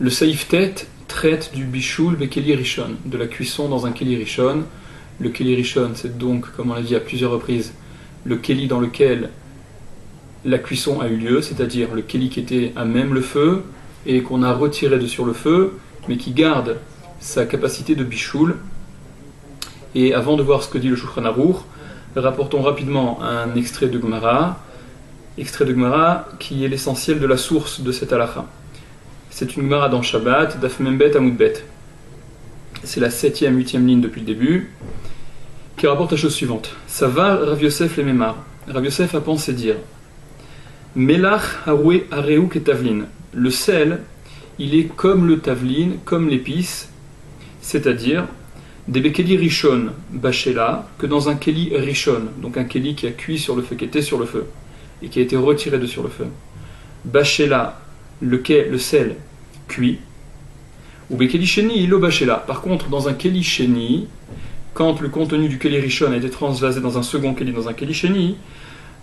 Le Saïf Tet traite du Bishul Bekeli Rishon, de la cuisson dans un Keli Rishon. Le Keli Rishon, c'est donc, comme on l'a dit à plusieurs reprises, le Keli dans lequel la cuisson a eu lieu, c'est-à-dire le Keli qui était à même le feu et qu'on a retiré de sur le feu, mais qui garde sa capacité de Bishul. Et avant de voir ce que dit le Shulchan Aruch, rapportons rapidement un extrait de Gemara qui est l'essentiel de la source de cette halakha. C'est une Gemara dans Shabbat, Daf Membet Amud Bet. C'est la 7e, 8e ligne depuis le début, qui rapporte la chose suivante. Ça va Rav Yosef le Memar. Rav Yosef a pensé dire Melach Haroué Areouk et Tavlin. Le sel, il est comme le tavlin, comme l'épice, c'est-à-dire des bekeli rishon bachela, que dans un keli rishon, donc un keli qui a cuit sur le feu, qui était sur le feu, et qui a été retiré de sur le feu. Bachela, le sel cuit, ou bekeli sheni ilo bachela. Par contre, dans un keli sheni, quand le contenu du keli rishon a été transvasé dans un second keli, dans un keli sheni,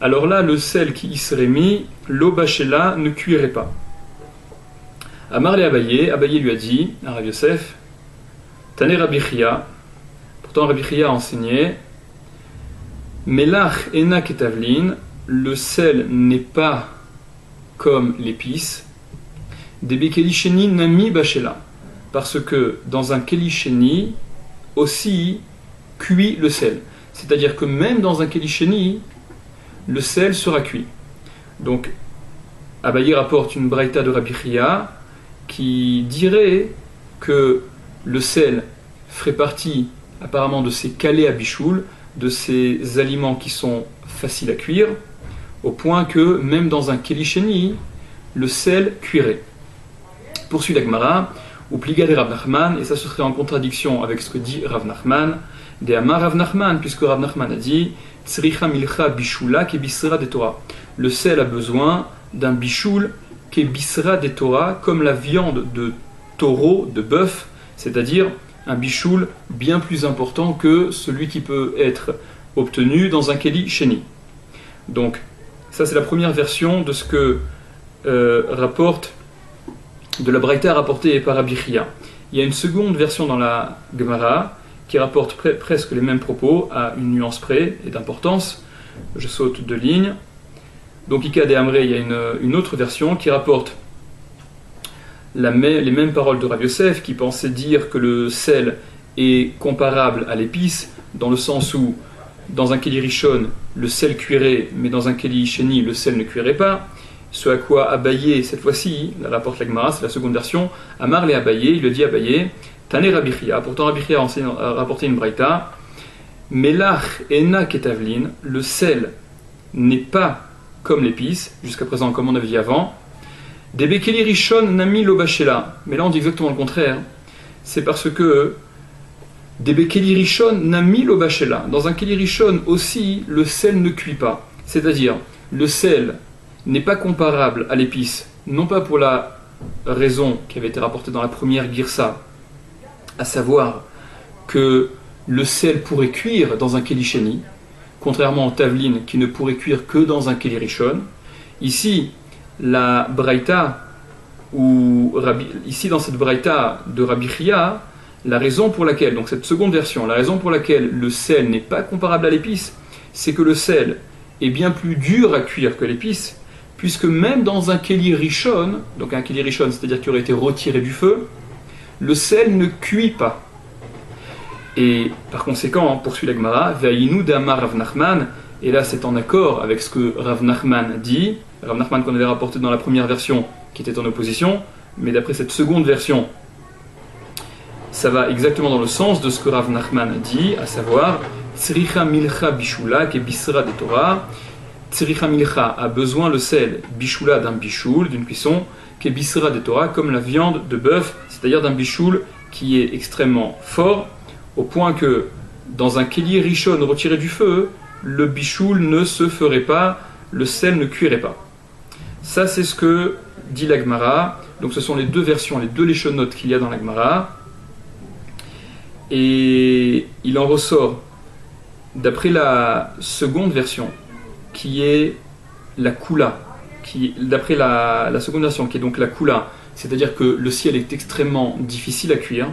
alors là, le sel qui y serait mis, lo bachela, ne cuirait pas. Amar le Abaye lui a dit à Rav Yosef, Tane Rabbi Chia, pourtant Rabbi Chia a enseigné, Melach ena ketavlin, le sel n'est pas comme l'épice, des bekeli sheni nami bachela, parce que dans un keli sheni aussi cuit le sel. C'est-à-dire que même dans un keli sheni, le sel sera cuit. Donc, Abaye rapporte une braïta de Rabbi Chia qui dirait que le sel ferait partie apparemment de ces kalé à bichoul, de ces aliments qui sont faciles à cuire, au point que même dans un keli sheni, le sel cuirait. Poursuit la Gemara, ou pliga de Rav Nachman, et ça se serait en contradiction avec ce que dit Rav Nachman, de Amar Rav Nachman, puisque Rav Nachman a dit Tsricha milcha bishula ke bisra de Torah. Le sel a besoin d'un bichoul ke bisra de Torah, comme la viande de taureau, de bœuf, c'est-à-dire un bichoul bien plus important que celui qui peut être obtenu dans un keli sheni. Donc, ça c'est la première version de ce que rapporte, de la braïta rapportée par Rabbi Chia. Il y a une seconde version dans la Gemara qui rapporte presque les mêmes propos à une nuance près et d'importance. Je saute 2 lignes. Donc, Ika de Amré, il y a une autre version qui rapporte les mêmes paroles de Rav Yosef, qui pensait dire que le sel est comparable à l'épice, dans le sens où, dans un keli rishon, le sel cuirait, mais dans un keli sheni, le sel ne cuirait pas. Ce à quoi Abaye, cette fois-ci, la rapporte la Gemara, c'est la seconde version, Amar le Abaye, il le dit Abaye, Tane Rabbi Chia, pourtant Rabbi Chia a rapporté une braïta, Melach ena ketavlin, le sel n'est pas comme l'épice, jusqu'à présent comme on avait dit avant, des bekeli rishon nami lo bachela, mais là on dit exactement le contraire, c'est parce que des bekeli rishon nami lo bachela, dans un keli rishon aussi, le sel ne cuit pas, c'est-à-dire le sel n'est pas comparable à l'épice, non pas pour la raison qui avait été rapportée dans la première girsa, à savoir que le sel pourrait cuire dans un keli sheni, contrairement au tavlin qui ne pourrait cuire que dans un keli rishon. Ici, la braïta, ici dans cette braïta de Rabbi Chia, la raison pour laquelle, donc cette seconde version, la raison pour laquelle le sel n'est pas comparable à l'épice, c'est que le sel est bien plus dur à cuire que l'épice, puisque même dans un keli rishon, donc un keli rishon, c'est-à-dire qui aurait été retiré du feu, le sel ne cuit pas. Et par conséquent, poursuit la Gemara, Ve'ayinu d'Amar Rav Nachman, et là c'est en accord avec ce que Rav Nachman dit, Rav Nachman qu'on avait rapporté dans la première version, qui était en opposition, mais d'après cette seconde version, ça va exactement dans le sens de ce que Rav Nachman dit, à savoir, Tsricha milcha bishula ke bisra de Torah, Tsricha milcha a besoin le sel, bishula d'un bichoul, d'une cuisson, ke bisra de Torah, comme la viande de bœuf, c'est-à-dire d'un bichoul qui est extrêmement fort, au point que dans un keli rishon retiré du feu, le bichoul ne se ferait pas, le sel ne cuirait pas. Ça c'est ce que dit la Gemara. Donc ce sont les deux versions, les deux leshonotes qu'il y a dans la Gemara. Et il en ressort, d'après la seconde version, qui est la Kula, d'après la seconde version, qui est donc la Kula, c'est-à-dire que le ciel est extrêmement difficile à cuire,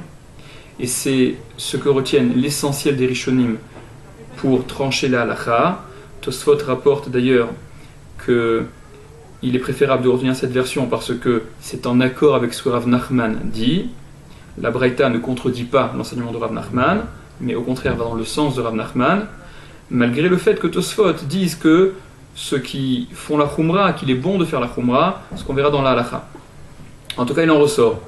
et c'est ce que retiennent l'essentiel des Rishonim pour trancher la halakha. Tosfot rapporte d'ailleurs qu'il est préférable de retenir cette version parce que c'est en accord avec ce que Rav Nachman dit. La Braïta ne contredit pas l'enseignement de Rav Nachman, mais au contraire va dans le sens de Rav Nachman, malgré le fait que Tosfot disent que ceux qui font la Khumra, qu'il est bon de faire la Khumra, ce qu'on verra dans la halakha. En tout cas, il en ressort,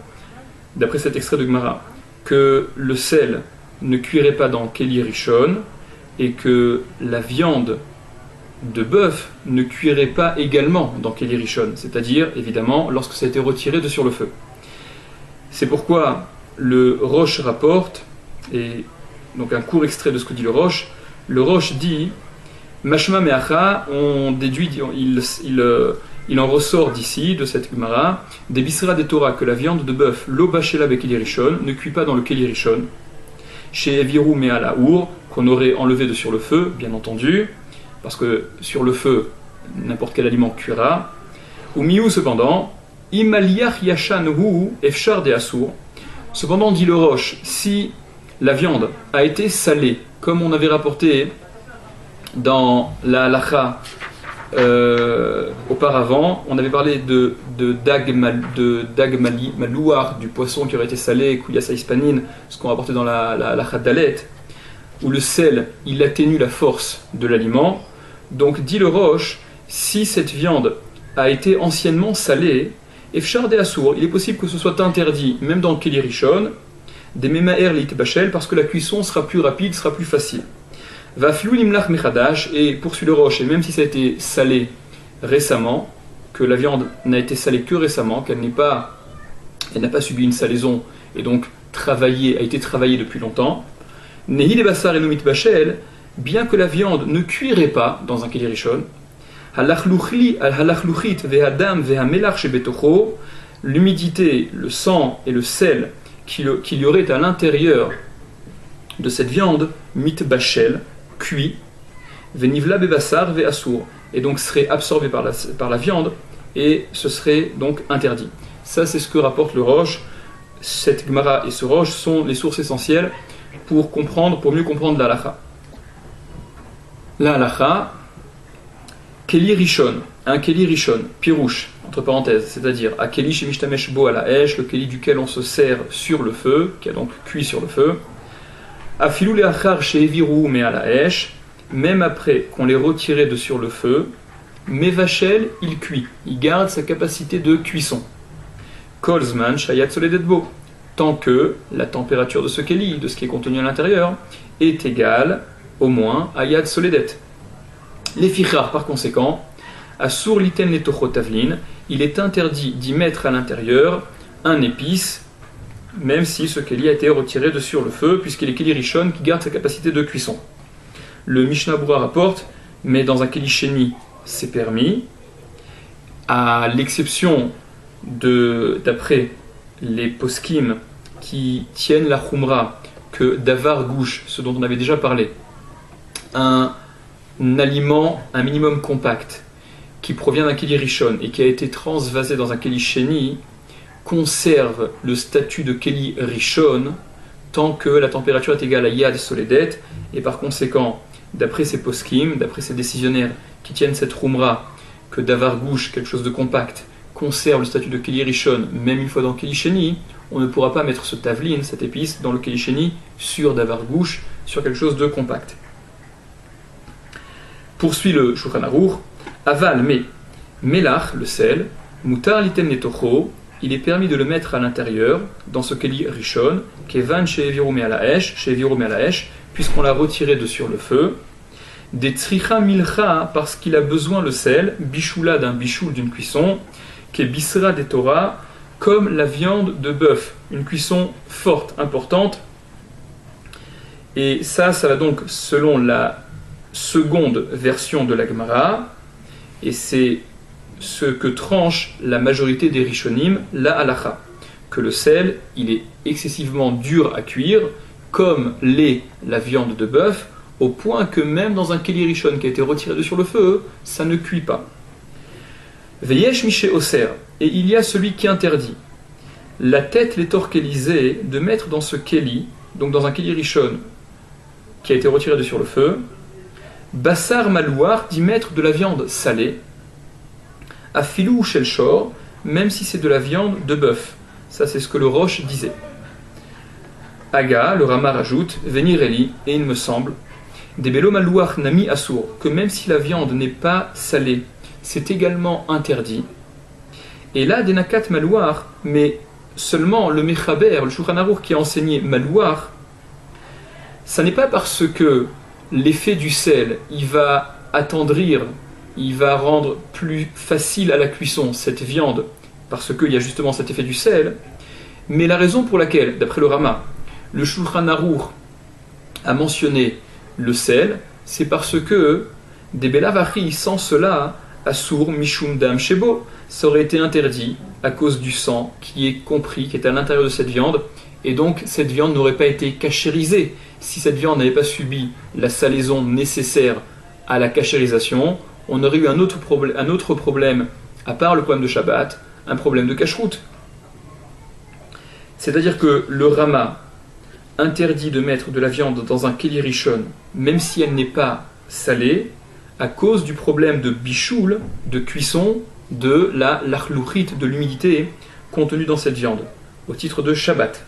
d'après cet extrait de Gemara, que le sel ne cuirait pas dans Keli Rishon et que la viande de bœuf ne cuirait pas également dans Keli Rishon, c'est-à-dire évidemment lorsque ça a été retiré de sur le feu. C'est pourquoi le Rosh rapporte, et donc un court extrait de ce que dit le Rosh dit Mashma Meacha, on déduit, il en ressort d'ici, de cette Gemara, des Bisra des Torah, que la viande de bœuf, lo bashela be Keli Rishon, ne cuit pas dans le Keli Rishon. Chez Eviru Mea Laour, qu'on aurait enlevé de sur le feu, bien entendu, parce que sur le feu, n'importe quel aliment cuira. Ou miou cependant, imaliach yashanuhu efshar de asur. Cependant, dit le Rosh, si la viande a été salée, comme on avait rapporté dans la halakha auparavant, on avait parlé de dag malouar, du poisson qui aurait été salé, kouyasa hispanine, ce qu'on a rapporté dans la halakha dalet, où le sel, il atténue la force de l'aliment. Donc, dit le Rosh, si cette viande a été anciennement salée, efshar de asur, il est possible que ce soit interdit, même dans le Keli Rishon, des memaer lit bachel, parce que la cuisson sera plus rapide, sera plus facile. Va flou limlach mechadash, et poursuit le Rosh, et même si ça a été salé récemment, que la viande n'a été salée que récemment, qu'elle n'a pas subi une salaison, et donc a été travaillée depuis longtemps, nehi de basar enumit bachel, bien que la viande ne cuirait pas dans un Keli Rishon, l'humidité, le sang et le sel qu'il y aurait à l'intérieur de cette viande, mit bachel, cuit, venivla bebassar ve'asur, et donc serait absorbé par la viande, et ce serait donc interdit. Ça, c'est ce que rapporte le Rosh. Cette Gemara et ce Rosh sont les sources essentielles pour mieux comprendre la halakha. La halakha, Keli Rishon, un Keli Rishon, pirouche, entre parenthèses, c'est-à-dire à Keli shemishtamesh bo à la hesh, le Keli duquel on se sert sur le feu, qui a donc cuit sur le feu. Afilou leachar she'eviru me à la hesh, même après qu'on l'ait retiré de sur le feu, mevachel, il cuit, il garde sa capacité de cuisson. Kolzman shayat soledetbo, tant que la température de ce Keli, de ce qui est contenu à l'intérieur, est égale au moins à yad soledet. Les fichar, par conséquent, asur liten letocho tavlin, il est interdit d'y mettre à l'intérieur un épice, même si ce Keli a été retiré de sur le feu, puisqu'il est Keli Rishon qui garde sa capacité de cuisson. Le Mishnah Berurah rapporte, mais dans un Keli Sheni, c'est permis, à l'exception d'après les poskim qui tiennent la Khumra, que davar gouche, ce dont on avait déjà parlé, un aliment, un minimum compact, qui provient d'un Keli Rishon et qui a été transvasé dans un Keli Sheni, conserve le statut de Keli Rishon tant que la température est égale à Yad Soledet, et par conséquent, d'après ces poskim, d'après ces décisionnaires qui tiennent cette Khumra, que davar gouche, quelque chose de compact, conserve le statut de Keli Rishon, même une fois dans Keli Sheni, on ne pourra pas mettre ce tavlin, cette épice, dans le Keli Sheni, sur davar gouche, sur quelque chose de compact. Poursuit le Shulchan Aruch, aval mais melach, le sel, mutar liten netocho, il est permis de le mettre à l'intérieur, dans ce Keli Rishon, kevan she'eviru me à la hesh, puisqu'on l'a retiré de sur le feu, des tzricha milcha, parce qu'il a besoin le sel, bichoula d'un bichoul d'une cuisson, ke bisra des Torah, comme la viande de bœuf, une cuisson forte, importante. Et ça va donc selon la seconde version de la Gemara, et c'est ce que tranche la majorité des Rishonim, la halakha, que le sel, il est excessivement dur à cuire, comme l'est la viande de bœuf, au point que même dans un Keli Rishon qui a été retiré de sur le feu, ça ne cuit pas. Veyesh Miché Oser, et il y a celui qui interdit la tête les torquelisée de mettre dans ce keli, donc dans un keli rishon qui a été retiré de sur le feu, bassar malouar, d'y mettre de la viande salée, afilou ou shelchor, même si c'est de la viande de bœuf. Ça, c'est ce que le Roche disait. Aga, le Rama rajoute, Venireli, et il me semble, des belo malouar nami assour, que même si la viande n'est pas salée, c'est également interdit. Et là, des nakat malouar, mais seulement le Mechaber, le Shulchan Aruch qui a enseigné malouar, ça n'est pas parce que l'effet du sel, il va attendrir, il va rendre plus facile à la cuisson cette viande, parce qu'il y a justement cet effet du sel, mais la raison pour laquelle, d'après le Rama, le Shulchan Aruch a mentionné le sel, c'est parce que des belavachi, sans cela, assour mishum dam shebo, ça aurait été interdit à cause du sang qui est compris, qui est à l'intérieur de cette viande, et donc cette viande n'aurait pas été cachérisée. Si cette viande n'avait pas subi la salaison nécessaire à la cachérisation, on aurait eu un autre problème, à part le problème de Shabbat, un problème de cacheroute. C'est-à-dire que le Rama interdit de mettre de la viande dans un keli rishon, même si elle n'est pas salée, à cause du problème de bichoul, de cuisson, de la lachlouchit, de l'humidité contenue dans cette viande, au titre de Shabbat.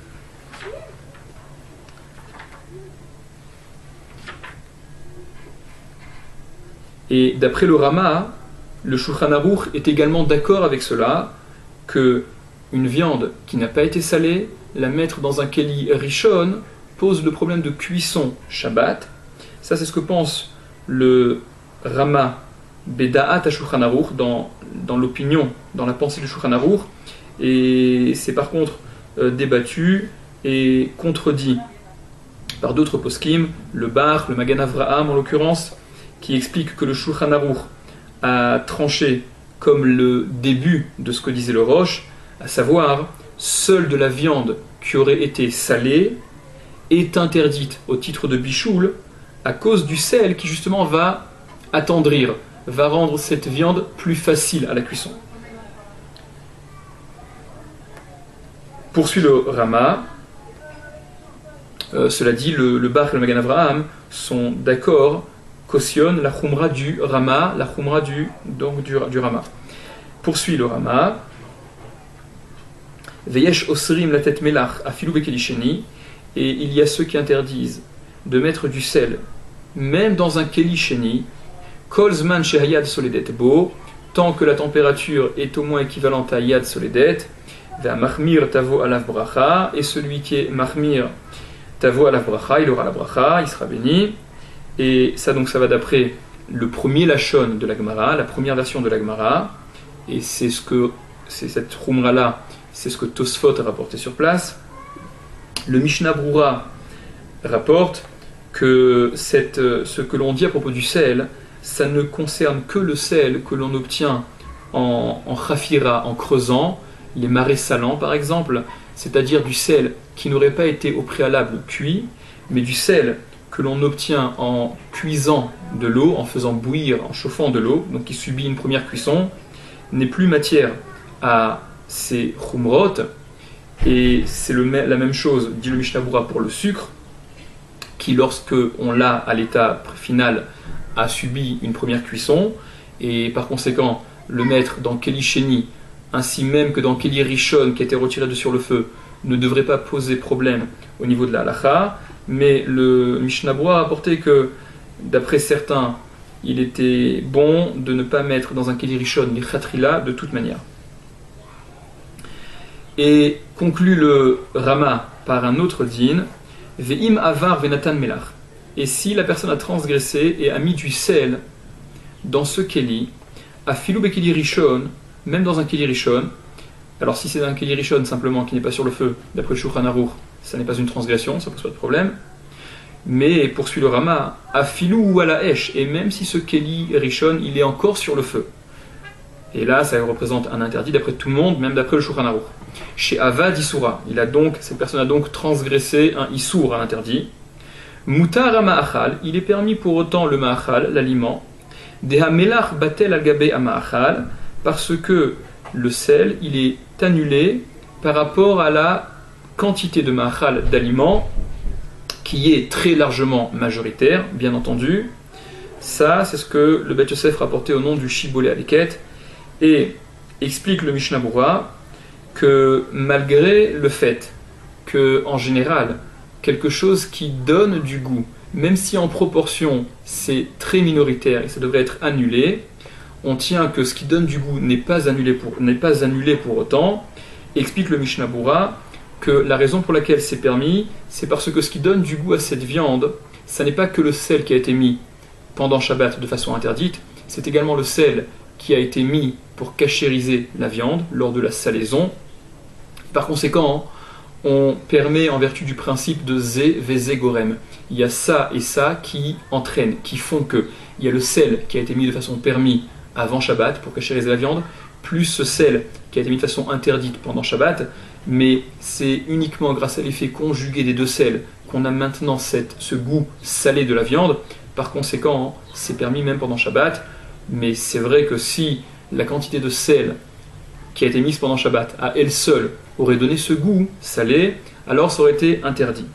Et d'après le Rama, le Shulchan Aruch est également d'accord avec cela, que une viande qui n'a pas été salée, la mettre dans un keli rishon, pose le problème de cuisson Shabbat. Ça, c'est ce que pense le Rama Beda'at à Shulchan Aruch, dans l'opinion, dans la pensée du Shulchan Aruch, et c'est par contre débattu et contredit par d'autres poskim, le Bar, le Magan Avraham en l'occurrence, qui explique que le Shulchan Aruch a tranché comme le début de ce que disait le Roche, à savoir, seule de la viande qui aurait été salée est interdite au titre de bichoul à cause du sel qui justement va attendrir, va rendre cette viande plus facile à la cuisson. Poursuit le Rama. Cela dit, le Bar et le Magan Avraham sont d'accord, cautionnent la khumra du Rama, la khumra du Rama. Poursuit le Rama. Veyesh osrim la tête melach afilou bekelisheni, et il y a ceux qui interdisent de mettre du sel, même dans un kelisheni, kol zman shehayad soledet bo, tant que la température est au moins équivalente à yad soledet, va mahmir tavo alav bracha, et celui qui est mahmir tavo alav bracha, il aura la bracha, il sera béni. Et ça, donc, ça va d'après le premier lachon de la Gemara, la première version de la Gemara, et c'est cette khumra là, c'est ce que Tosfot a rapporté sur place. Le Mishnah Brura rapporte que ce que l'on dit à propos du sel, ça ne concerne que le sel que l'on obtient en chafira, en creusant, les marais salants par exemple, c'est-à-dire du sel qui n'aurait pas été au préalable cuit, mais du sel que l'on obtient en cuisant de l'eau, en faisant bouillir, en chauffant de l'eau, donc qui subit une première cuisson, n'est plus matière à ces khumrot, et c'est la même chose, dit le Mishnah Brura, pour le sucre, qui lorsque on l'a à l'état final a subi une première cuisson, et par conséquent le mettre dans Keli Sheni, ainsi même que dans Keli Rishon qui a été retiré de sur le feu, ne devrait pas poser problème au niveau de la halacha, mais le Mishnah Brura a rapporté que, d'après certains, il était bon de ne pas mettre dans un Keli Rishon les khatrila de toute manière. Et conclut le Rama par un autre din, Ve'im avar venatan melach. Et si la personne a transgressé et a mis du sel dans ce keli, a filou bekeli rishon, même dans un keli rishon, alors si c'est un keli rishon simplement qui n'est pas sur le feu, d'après le Shulchan Aruch, ça n'est pas une transgression, ça pose pas de problème. Mais poursuit le Rama, a filou ou à la esh, et même si ce keli rishon il est encore sur le feu. Et là, ça représente un interdit d'après tout le monde, même d'après le Shulchan Aruch. Chez Avad Issoura, cette personne a donc transgressé un Issour, un interdit. Mutar ma'achal, il est permis pour autant le ma'achal, l'aliment. Deha melach batel al gabe ma'achal, Parce que le sel, il est annulé par rapport à la quantité de ma'achal, d'aliments, qui est très largement majoritaire, bien entendu. Ça, c'est ce que le Beth Yosef rapportait au nom du Shibbolé Aliket, et explique le Mishnah Berurah que malgré le fait que, en général, quelque chose qui donne du goût, même si en proportion c'est très minoritaire et ça devrait être annulé, on tient que ce qui donne du goût n'est pas annulé pour autant. Et explique le Mishnah Berurah que la raison pour laquelle c'est permis, c'est parce que ce qui donne du goût à cette viande, ça n'est pas que le sel qui a été mis pendant Shabbat de façon interdite, c'est également le sel qui a été mis pour cachériser la viande lors de la salaison. Par conséquent, on permet en vertu du principe de Zé Vézé Gorem. Il y a ça et ça qui entraînent, qui font que il y a le sel qui a été mis de façon permis avant Shabbat pour cachériser la viande, plus ce sel qui a été mis de façon interdite pendant Shabbat, mais c'est uniquement grâce à l'effet conjugué des deux sels qu'on a maintenant ce goût salé de la viande. Par conséquent, c'est permis même pendant Shabbat, mais c'est vrai que si la quantité de sel qui a été mise pendant Shabbat à elle seule aurait donné ce goût salé, alors ça aurait été interdit.